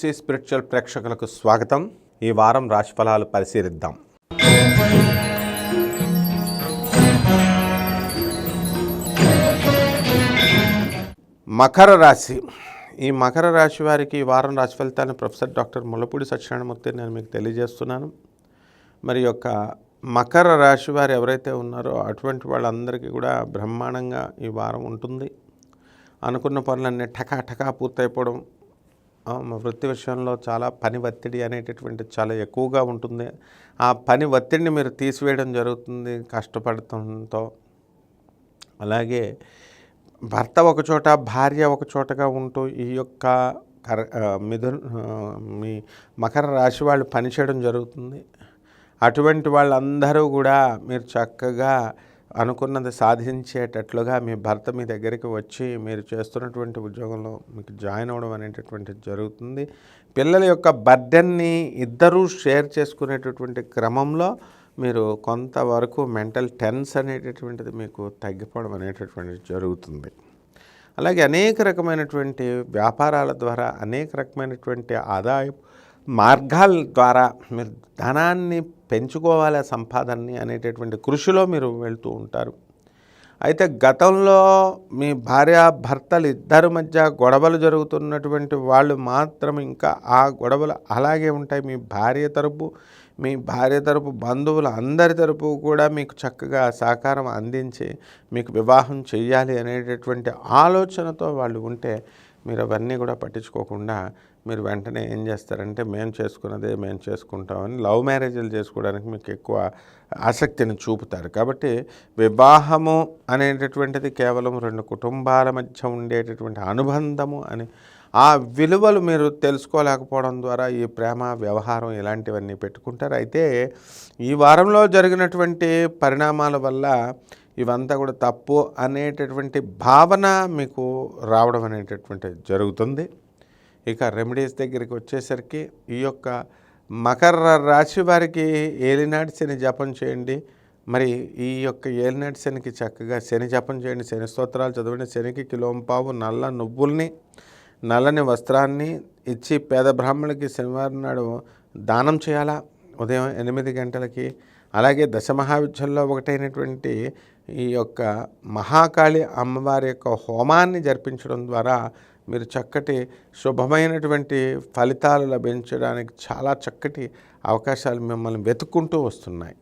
PFC spiritual ప్రేక్షకులకు స్వాగతం. ఈ వారం రాశిఫలాలు పరిశీలిద్దాం. మకర రాశి. ఈ మకర రాశి వారికి ఈ వారం రాశి ఫలితాన్ని ప్రొఫెసర్ డాక్టర్ ముల్లపూడి సత్యనారాయణమూర్తి నేను మీకు తెలియజేస్తున్నాను. మరి యొక్క మకర రాశి వారు ఎవరైతే ఉన్నారో అటువంటి వాళ్ళందరికీ కూడా బ్రహ్మాండంగా ఈ వారం ఉంటుంది. అనుకున్న పనులన్నీ టకా పూర్తయిపోవడం, వృత్తి విషయంలో చాలా పని ఒత్తిడి అనేటటువంటి చాలా ఎక్కువగా ఉంటుంది. ఆ పని ఒత్తిడిని మీరు తీసివేయడం జరుగుతుంది కష్టపడటంతో. అలాగే భర్త ఒకచోట, భార్య ఒకచోటగా ఉంటూ ఈ యొక్క మీ మకర రాశి వాళ్ళు పనిచేయడం జరుగుతుంది. అటువంటి వాళ్ళందరూ కూడా మీరు చక్కగా అనుకున్నది సాధించేటట్లుగా మీ భర్త మీ దగ్గరికి వచ్చి మీరు చేస్తున్నటువంటి ఉద్యోగంలో మీకు జాయిన్ అవ్వడం అనేటటువంటిది జరుగుతుంది. పిల్లల యొక్క బర్డెన్ని ఇద్దరూ షేర్ చేసుకునేటటువంటి క్రమంలో మీరు కొంతవరకు మెంటల్ టెన్స్ అనేటటువంటిది మీకు తగ్గిపోవడం అనేటటువంటిది జరుగుతుంది. అలాగే అనేక రకమైనటువంటి వ్యాపారాల ద్వారా, అనేక రకమైనటువంటి ఆదాయ మార్గాల ద్వారా మీరు ధనాన్ని పెంచుకోవాలి, సంపాదనని అనేటటువంటి కృషిలో మీరు వెళ్తూ ఉంటారు. అయితే గతంలో మీ భార్యాభర్తలు ఇద్దరి మధ్య గొడవలు జరుగుతున్నటువంటి వాళ్ళు మాత్రం ఇంకా ఆ గొడవలు అలాగే ఉంటాయి. మీ భార్య తరపు బంధువులు అందరి తరపు కూడా మీకు చక్కగా సహకారం అందించి మీకు వివాహం చేయాలి అనేటటువంటి ఆలోచనతో వాళ్ళు ఉంటే మీరు అవన్నీ కూడా పట్టించుకోకుండా మీరు వెంటనే ఏం చేస్తారంటే మేము చేసుకున్నదే మేము చేసుకుంటామని లవ్ మ్యారేజ్లు చేసుకోవడానికి మీకు ఎక్కువ ఆసక్తిని చూపుతారు. కాబట్టి వివాహము అనేటటువంటిది కేవలం రెండు కుటుంబాల మధ్య ఉండేటటువంటి అనుబంధము అని ఆ విలువలు మీరు తెలుసుకోలేకపోవడం ద్వారా ఈ ప్రేమ వ్యవహారం ఇలాంటివన్నీ పెట్టుకుంటారు. అయితే ఈ వారంలో జరిగినటువంటి పరిణామాల వల్ల ఇవంతా కూడా తప్పు అనేటటువంటి భావన మీకు రావడం అనేటటువంటిది జరుగుతుంది. ఇక రెమెడీస్ దగ్గరికి వచ్చేసరికి ఈ యొక్క మకర రాశి వారికి ఏలినాటి శని జపం చేయండి. మరి ఈ యొక్క ఏలినాటి శనికి చక్కగా శని జపం చేయండి, శని స్తోత్రాలు చదవండి. శనికి కిలోంపావు నల్ల నువ్వుల్ని, నల్లని వస్త్రాన్ని ఇచ్చి పేద బ్రాహ్మణులకి శనివారం నాడు దానం చేయాలా ఉదయం 8 గంటలకి. అలాగే దశమహావిద్యల్లో ఒకటైనటువంటి ఈ యొక్క మహాకాళి అమ్మవారి యొక్క హోమాన్ని జరిపించడం ద్వారా మీరు చక్కటి శుభమైనటువంటి ఫలితాలు లభించడానికి చాలా చక్కటి అవకాశాలు మిమ్మల్ని వెతుక్కుంటూ వస్తున్నాయి.